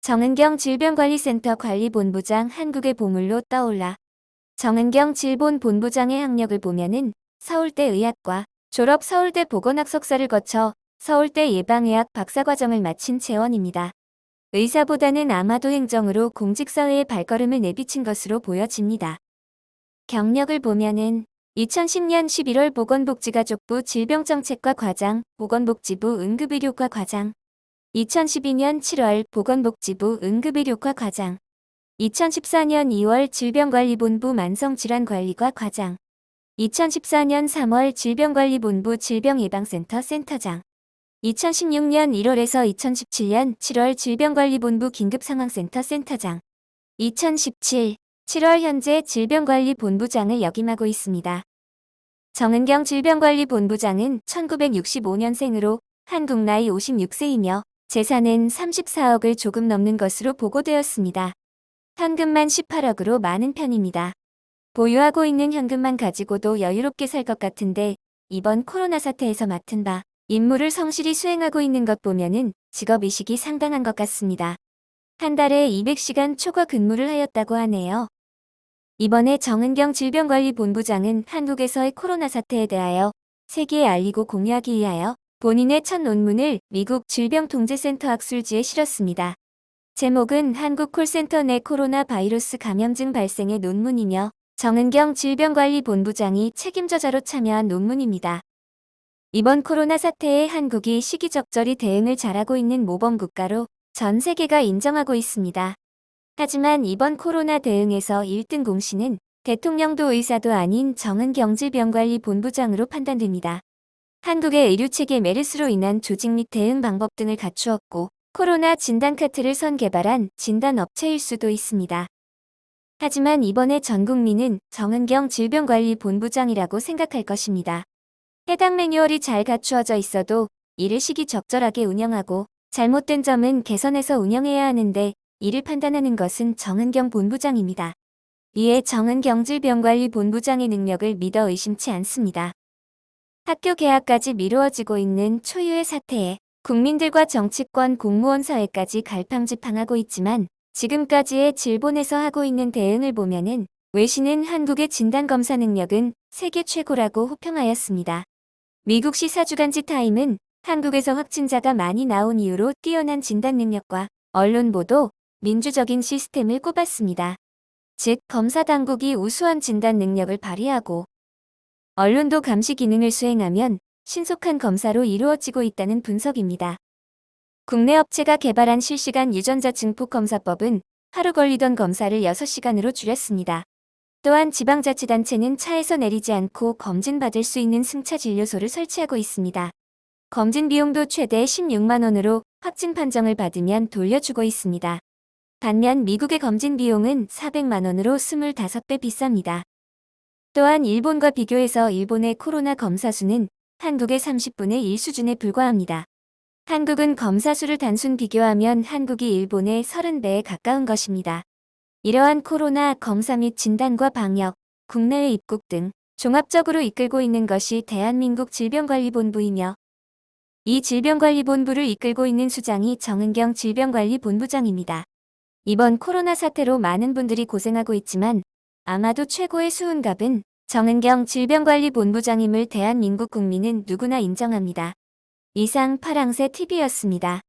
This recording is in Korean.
정은경 질병관리센터 관리본부장 한국의 보물로 떠올라. 정은경 질본본부장의 학력을 보면은 서울대 의학과 졸업, 서울대 보건학 석사를 거쳐 서울대 예방의학 박사과정을 마친 재원입니다. 의사보다는 아마도 행정으로 공직사회에 발걸음을 내비친 것으로 보여집니다. 경력을 보면은 2010년 11월 보건복지가족부 질병정책과 과장, 보건복지부 응급의료과 과장, 2012년 7월 보건복지부 응급의료과 과장, 2014년 2월 질병관리본부 만성질환관리과 과장, 2014년 3월 질병관리본부 질병예방센터 센터장, 2016년 1월에서 2017년 7월 질병관리본부 긴급상황센터 센터장, 2017, 7월 현재 질병관리본부장을 역임하고 있습니다. 정은경 질병관리본부장은 1965년생으로 한국 나이 56세이며 재산은 34억을 조금 넘는 것으로 보고되었습니다. 현금만 18억으로 많은 편입니다. 보유하고 있는 현금만 가지고도 여유롭게 살 것 같은데 이번 코로나 사태에서 맡은 바 임무를 성실히 수행하고 있는 것 보면은 직업의식이 상당한 것 같습니다. 한 달에 200시간 초과 근무를 하였다고 하네요. 이번에 정은경 질병관리본부장은 한국에서의 코로나 사태에 대하여 세계에 알리고 공유하기 위하여 본인의 첫 논문을 미국 질병통제센터 학술지에 실었습니다. 제목은 한국 콜센터 내 코로나 바이러스 감염증 발생의 논문이며 정은경 질병관리본부장이 책임저자로 참여한 논문입니다. 이번 코로나 사태에 한국이 시기적절히 대응을 잘하고 있는 모범국가로 전 세계가 인정하고 있습니다. 하지만 이번 코로나 대응에서 1등 공신은 대통령도 의사도 아닌 정은경 질병관리본부장으로 판단됩니다. 한국의 의료체계 메르스로 인한 조직 및 대응 방법 등을 갖추었고 코로나 진단카트를 선개발한 진단업체일 수도 있습니다. 하지만 이번에 전 국민은 정은경 질병관리본부장이라고 생각할 것입니다. 해당 매뉴얼이 잘 갖추어져 있어도 이를 시기적절하게 운영하고 잘못된 점은 개선해서 운영해야 하는데 이를 판단하는 것은 정은경 본부장입니다. 이에 정은경 질병관리본부장의 능력을 믿어 의심치 않습니다. 학교 개학까지 미루어지고 있는 초유의 사태에 국민들과 정치권, 공무원 사회까지 갈팡질팡하고 있지만 지금까지의 질본에서 하고 있는 대응을 보면은 외신은 한국의 진단검사 능력은 세계 최고라고 호평하였습니다. 미국 시사주간지 타임은 한국에서 확진자가 많이 나온 이후로 뛰어난 진단 능력과 언론 보도, 민주적인 시스템을 꼽았습니다. 즉, 검사 당국이 우수한 진단 능력을 발휘하고 언론도 감시 기능을 수행하면 신속한 검사로 이루어지고 있다는 분석입니다. 국내 업체가 개발한 실시간 유전자 증폭 검사법은 하루 걸리던 검사를 6시간으로 줄였습니다. 또한 지방자치단체는 차에서 내리지 않고 검진받을 수 있는 승차 진료소를 설치하고 있습니다. 검진 비용도 최대 16만 원으로 확진 판정을 받으면 돌려주고 있습니다. 반면 미국의 검진 비용은 400만 원으로 25배 비쌉니다. 또한 일본과 비교해서 일본의 코로나 검사 수는 한국의 30분의 1 수준에 불과합니다. 한국은 검사 수를 단순 비교하면 한국이 일본의 30배에 가까운 것입니다. 이러한 코로나 검사 및 진단과 방역, 국내외 입국 등 종합적으로 이끌고 있는 것이 대한민국 질병관리본부이며 이 질병관리본부를 이끌고 있는 수장이 정은경 질병관리본부장입니다. 이번 코로나 사태로 많은 분들이 고생하고 있지만 아마도 최고의 수은갑은 정은경 질병관리본부장임을 대한민국 국민은 누구나 인정합니다. 이상 파랑새 TV였습니다.